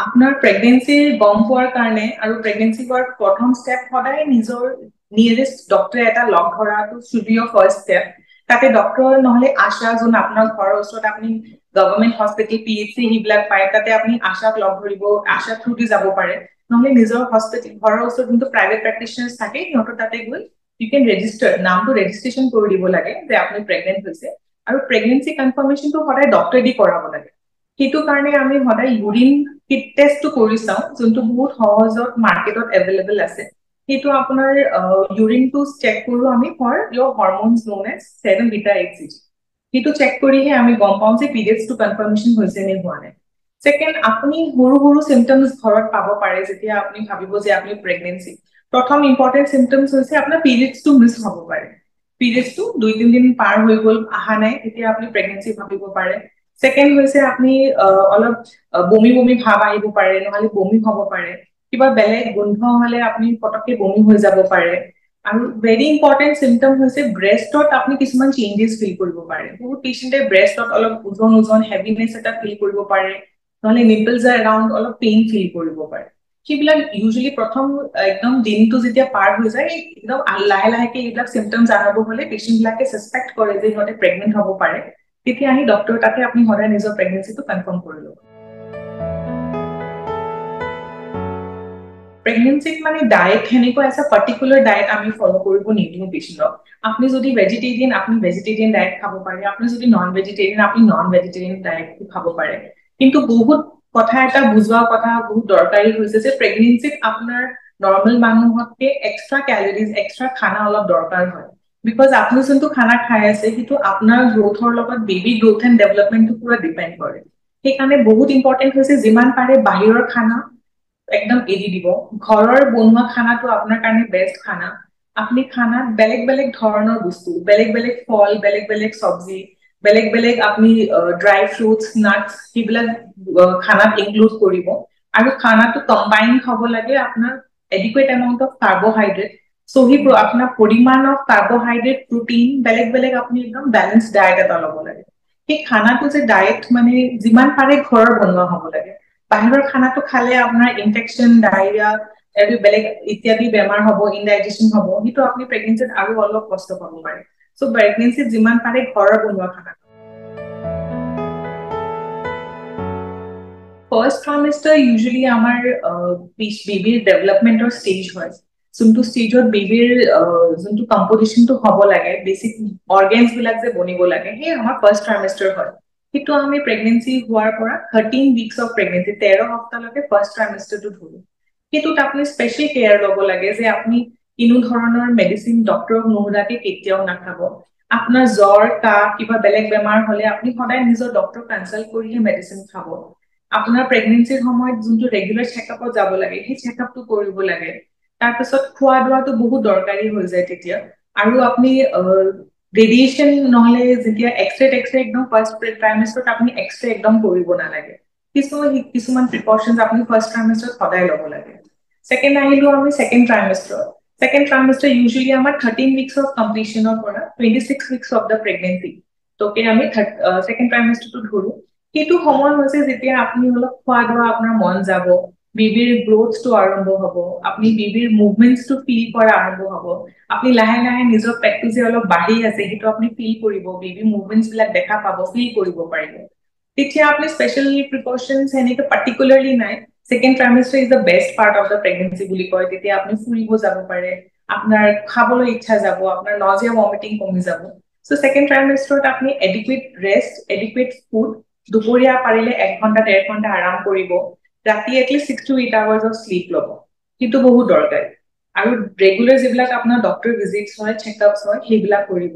আপনাৰ প্ৰেগনেন্সি গম পোৱাৰ কাৰণে আৰু প্ৰেগনেন্সি হোৱাৰ প্ৰথম স্টেপ সদায় নিজৰ নিয়াৰেস্ট ডক্টৰ এটা লগ ধৰাটো should be your first step তাতে ডক্টৰ নহলে আশা যোন আপোনাৰ ঘৰৰ ওচৰত আপুনি গভৰ্নমেন্ট হস্পিটেল পিএইচসি হিবিলাক পায় তাতে আপুনি আশাক লগ ধৰিব আশা থ্ৰু দি যাব পাৰে নহলে নিজৰ হস্পিটেল ঘৰৰ ওচৰত যোনটো প্ৰাইভেট প্ৰেক্টিশনাৰ্ছ থাকে সিহঁতৰ তাতে গৈ ইউ কেন ৰেজিষ্টাৰ নামটো ৰেজিষ্ট্ৰেচন কৰি দিব লাগে যে আপুনি প্ৰেগনেন্ট হৈছে আৰু প্ৰেগনেন্সি কনফাৰ্মেশনটো সদায় ডক্টৰে দি কৰাব লাগে সেইটো কাৰণে আমি সদায় ইউৰিন কিট টেষ্টটো কৰি চাওঁ যোনটো বহুত সহজত মাৰ্কেটত এভেইলেবল আছে সেইটো আপোনাৰ ইউৰিনটো চেক কৰো আমি for your hormones known as 7 beta 8 সিজি সেইটো চেক কৰিহে আমি গম পাওঁ যে পিৰিয়ডছটো কনফাৰ্মেশন হৈছে নে হোৱা নাই সেকেন্ড আপুনি সৰু সৰু সিম্পটমছ ঘৰত পাব পাৰে যেতিয়া আপুনি ভাবিব যে আপুনি প্ৰেগনেন্সি প্ৰথম ইম্পৰ্টেন্ট সিম্পটমছ হৈছে আপোনাৰ পিৰিয়ডছটো মিছ হ'ব পাৰে পিৰিয়ডছটো 2-3 দিন পাৰ হৈ গ'ল আহা নাই তেতিয়া আপুনি প্ৰেগনেন্সি ভাবিব পাৰে সেকেন্ড হৈছে আপুনি অলপ বমি বমি ভাব আহিব পাৰে নহলে বমি হ'ব পাৰে কিবা বেলেগ গোন্ধ হলে আপুনি পটককে বমি হৈ যাব পাৰে আৰু ভেৰি ইম্পৰ্টেন্ট সিম্পটম হৈছে ব্ৰেষ্টত আপুনি কিছুমান চেঞ্জেছ ফিল কৰিব পাৰে বহুত পেশেন্টে ব্ৰেষ্টত অলপ ওজন ওজন হেভিনেছ এটা ফিল কৰিব পাৰে নহলে নিপলছ এৰাউণ্ড অলপ পেইন ফিল কৰিব পাৰে কিবিলাক ইউজুৱেলি প্ৰথম একদম দিনটো যেতিয়া পাৰ হৈ যায় একদম লাহে লাহেকে এইবিলাক সিম্পটমছ আৰম্ভ হলে পেশেন্টবিলাকে সাসপেক্ট কৰে যে ইহঁতে প্ৰেগনেন্ট হ'ব পাৰে তেতিয়া আহি ডক্টৰ তাতে আপুনি সদায় নিজৰ প্ৰেগনেন্সিটো কনফাৰ্ম কৰি লব প্ৰেগনেন্সিত মানে ডায়েট হেনেকুৱা এটা পাৰ্টিকুলাৰ ডায়েট আমি ফলো কৰিব নিদিও পেশেন্টক আপনি যদি ভেজিটেৰিয়ান আপনি ভেজিটেৰিয়ান ডায়েট খাব পাৰে আপনি যদি নন ভেজিটেৰিয়ান আপনি নন ভেজিটেৰিয়ান ডায়েট খাব পাৰে কিন্তু বহুত কথা এটা বুজোৱা কথা বহুত দৰকাৰী হৈছে যে প্ৰেগনেন্সিত আপোনাৰ নৰ্মেল মানুহতকে এক্সট্ৰা ক্যালোৰিজ এক্সট্ৰা খানা অলপ দৰকাৰ হয় বিকজ আপনি যোনটো খানা খাই আছে সেইটো আপোনাৰ গ্ৰোথৰ লগত বেবি গ্ৰোথ এণ্ড ডেভেলপমেন্টটো পুৰা ডিপেন্ড কৰে সেইকাৰণে বহুত ইম্পৰ্টেন্ট হৈছে যিমান পাৰে বাহিৰৰ খানা একদম এৰি দিব ঘৰৰ বনোৱা খানাটো আপোনাৰ কাৰণে বেষ্ট খানা আপনি খানাত বেলেগ বেলেগ ধৰণৰ বস্তু বেলেগ বেলেগ ফল বেলেগ বেলেগ সবজি বেলেগ বেলেগ আপনি ড্ৰাই ফ্ৰুটছ নাটছ সেইবিলাক খানাত ইনক্লুড কৰিব আৰু খানাটো কম্বাইন হ'ব লাগে আপোনাৰ adequate amount of carbohydrate so হি আপোনাৰ পৰিমাণ অফ কাৰ্বোহাইড্ৰেট প্ৰটিন বেলেগ বেলেগ আপনি একদম ব্যালেন্স ডায়েট এটা ল'ব লাগে সেই খানাটো যে ডায়েট মানে যিমান পাৰে ঘৰৰ বনোৱা হ'ব লাগে বাহিৰৰ খানাটো খালে আপোনাৰ ইনফেকশন ডায়ৰিয়া আৰু বেলেগ ইত্যাদি বেমাৰ হ'ব ইনডাইজেশন হ'ব সেইটো আপনি প্ৰেগনেন্সিত আৰু অলপ কষ্ট পাব পাৰে সো প্ৰেগনেন্সিত যিমান পাৰে ঘৰৰ বনোৱা খানা ফাৰ্স্ট ট্ৰাইমেষ্টাৰ ইউজুৱেলি আমাৰ বেবিৰ ডেভেলপমেন্টৰ ষ্টেজ হয় যোনটো ষ্টেজত বেবিৰ যোনটো কম্পজিশনটো হ'ব লাগে বেসিক অৰ্গেনছ বিলাক যে বনিব লাগে সেই আমাৰ ফাৰ্স্ট ট্ৰাইমেষ্টাৰ হয় কিন্তু আমি প্ৰেগনেন্সি হোৱাৰ পৰা 13 উইকস অফ প্ৰেগনেন্সি 13 সপ্তাহলৈকে ফাৰ্স্ট ট্ৰাইমেষ্টাৰটো ধৰো সেইটোত আপুনি স্পেচিয়েল কেয়াৰ ল'ব লাগে যে আপুনি কোনো ধৰণৰ মেডিচিন ডক্টৰক নোহোৱাকে কেতিয়াও নাখাব আপোনাৰ জ্বৰ কাহ কিবা বেলেগ বেমাৰ হলে আপুনি সদায় নিজৰ ডক্টৰ কনসাল্ট কৰিহে মেডিচিন খাব আপোনাৰ প্ৰেগনেন্সিৰ সময়ত যোনটো ৰেগুলাৰ চেকআপত যাব লাগে সেই চেকআপটো কৰিব লাগে তাৰ পিছত খোৱা দোৱাটো বহুত দৰকাৰী হৈ যায় তেতিয়া আৰু আপুনি ৰেডিয়েশন নহলে যেতিয়া এক্সৰে একদম ফাৰ্স্ট ট্ৰাইমেষ্টাৰত আপুনি এক্সৰে একদম কৰিব নালাগে কিছুমান প্ৰিকশনছ আপুনি ফাৰ্স্ট ট্ৰাইমেষ্টাৰত সদায় ল'ব লাগে সেকেন্ড আহিলো আমি সেকেন্ড ট্ৰাইমেষ্টাৰ ইউজুৱেলি আমাৰ 13 উইকস অফ কমপ্লিশনৰ পৰা 26 উইকস অফ দা প্ৰেগনেন্সি তোকে আমি সেকেন্ড ট্ৰাইমেষ্টাৰটো ধৰো সেইটো সময় হৈছে যেতিয়া আপুনি অলপ খোৱা দোৱা আপোনাৰ মন যাব বেবিৰ গ্ৰোথটো আৰম্ভ হ'ব আপুনি বেবিৰ মুভমেন্টছটো ফিল কৰা আৰম্ভ হ'ব আপুনি লাহে লাহে নিজৰ পেটটো যে অলপ বাঢ়ি আছে সেইটো আপুনি ফিল কৰিব বেবি মুভমেন্টছ বিলাক দেখা পাব ফিল কৰিব পাৰিব তেতিয়া আপনি স্পেশাল প্ৰিকশনছ এনেকে পাৰ্টিকুলাৰলি নাই second trimester is the best part of the pregnancy বুলি কয় তেতিয়া আপনি ফুৰিব যাব পাৰে আপোনাৰ খাবলৈ ইচ্ছা যাব আপোনাৰ নজিয়া ভমিটিং কমি যাব সো সেকেন্ড ট্ৰাইমেষ্টাৰত আপনি এডিকুৱেট ৰেষ্ট এডিকুৱেট ফুড দুপৰীয়া পাৰিলে 1 ঘণ্টা 1.5 ঘণ্টা আৰাম কৰিব ৰাতি at least 6 to 8 hours of sleep ল'ব কিন্তু বহুত দৰকাৰী আৰু ৰেগুলাৰ যিবিলাক আপোনাৰ ডক্টৰ ভিজিটছ হয় চেকআপছ হয় সেইবিলাক কৰিব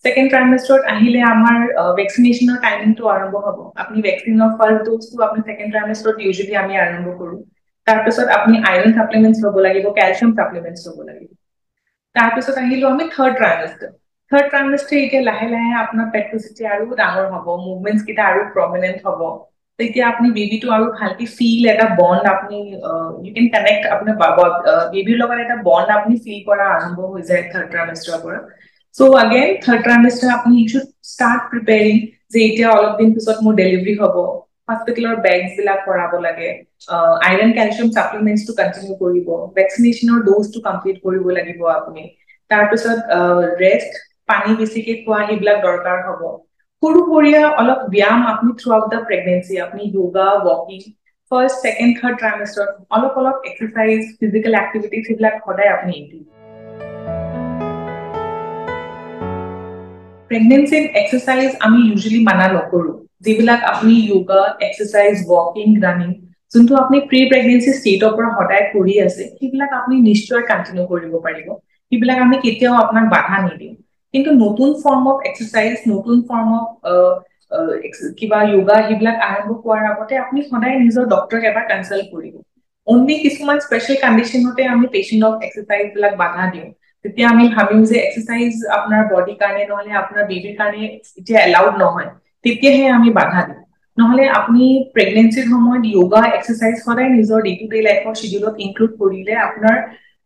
সেকেন্ড ট্ৰাইমেষ্টাৰত আহিলে আমাৰ ভ্যাকচিনেশনৰ টাইমিংটো আৰম্ভ হ'ব আপুনি ভ্যাকচিনৰ ফাৰ্স্ট ডোজটো আপুনি সেকেন্ড ট্ৰাইমেষ্টাৰত ইউজুৱেলি আমি আৰম্ভ কৰো তাৰ পিছত আপুনি আয়ৰন সাপ্লিমেন্টছ ল'ব লাগিব ক্যালচিয়াম সাপ্লিমেন্টছ ল'ব লাগিব তাৰ পিছত আহিলো আমি থাৰ্ড ট্ৰাইমেষ্টাৰ এতিয়া লাহে লাহে আপোনাৰ পেটটো যেতিয়া আৰু ডাঙৰ হ'ব মুভমেন্টছ কিটা আৰু প্ৰমিনেন্ট হ'ব তেতিয়া আপুনি বেবিটো আৰু ভালকে ফিল এটা বন্ড আপুনি ইউ কেন কানেক্ট আপোনাৰ বেবিৰ লগত এটা বন্ড আপুনি ফিল কৰা আৰম্ভ হৈ যায় থাৰ্ড ট্ৰাইমেষ্টাৰৰ পৰা সো अगेन থাৰ্ড ট্ৰাইমেষ্টাৰ আপুনি ইউ শুড ষ্টাৰ্ট প্ৰিপেয়াৰিং যে এতিয়া অলপ দিন পিছত মোৰ ডেলিভাৰী হ'ব হস্পিটেলৰ বেগছ বিলাক কৰাব লাগে, আইৰন ক্যালচিয়াম সাপ্লিমেন্টছটো কন্টিনিউ কৰিব, ভ্যাকসিনেশনৰ ডোজটো কমপ্লিট কৰিব লাগিব আপুনি, তাৰপিছত ৰেষ্ট, পানী বেছিকে খোৱা সেইবিলাক দৰকাৰ হ'ব। সৰু সৰুয়া অলপ ব্যায়াম আপুনি থ্ৰু আউট দ্য প্ৰেগনেন্সি, আপুনি যোগা, ৱাকিং, ফাৰ্ষ্ট সেকেন্ড থাৰ্ড ট্ৰাইমেষ্টাৰ অলপ অলপ এক্সাৰসাইজ, ফিজিক্যাল এক্টিভিটিজ এইবিলাক সদায় আপুনি প্ৰেগনেন্সিত এক্সাৰসাইজ আমি ইউজুৱেলি মানা নকৰো, যিবিলাক আপুনি যোগা, এক্সাৰসাইজ, ৱাকিং, ৰানিং যোনটো আপুনি প্ৰি প্ৰেগনেন্সি ষ্টেটৰ পৰা সদায় কৰি আছে সেইবিলাক আপুনি নিশ্চয় কন্টিনিউ কৰিব পাৰিব, সেইবিলাক আমি কেতিয়াও আপোনাক বাধা নিদিম। কিন্তু নতুন ফৰ্ম অফ এক্সাৰসাইজ, নতুন ফৰ্ম অফ কিবা যোগা সেইবিলাক আৰম্ভ কৰাৰ আগতে আপুনি সদায় নিজৰ ডক্টৰক এবাৰ কনসাল্ট কৰিব। অনলি কিছুমান স্পেশাল কন্ডিশনতে আমি পেশেন্টক এক্সাৰসাইজ বিলাক বাধা দিওঁ, তেতিয়া আমি ভাবিম যে এক্সাৰসাইজ আপোনাৰ বডিৰ কাৰণে নহলে আপোনাৰ বেবিৰ কাৰণে এতিয়া এলাউড নহয়, তেতিয়াহে আমি বাধা দিওঁ। নহলে আপুনি প্ৰেগনেন্সিৰ সময়ত যোগা, এক্সাৰসাইজ সদায় নিজৰ ডে টু ডে লাইফৰ শিডিউলত ইনক্লুড কৰিলে আপোনাৰ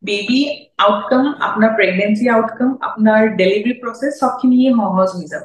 বেবি আউটকাম, আপোনাৰ প্ৰেগনেন্সি আউটকাম, আপোনাৰ ডেলিভাৰী প্ৰসেস সবখিনিয়ে সহজ হৈ যাব।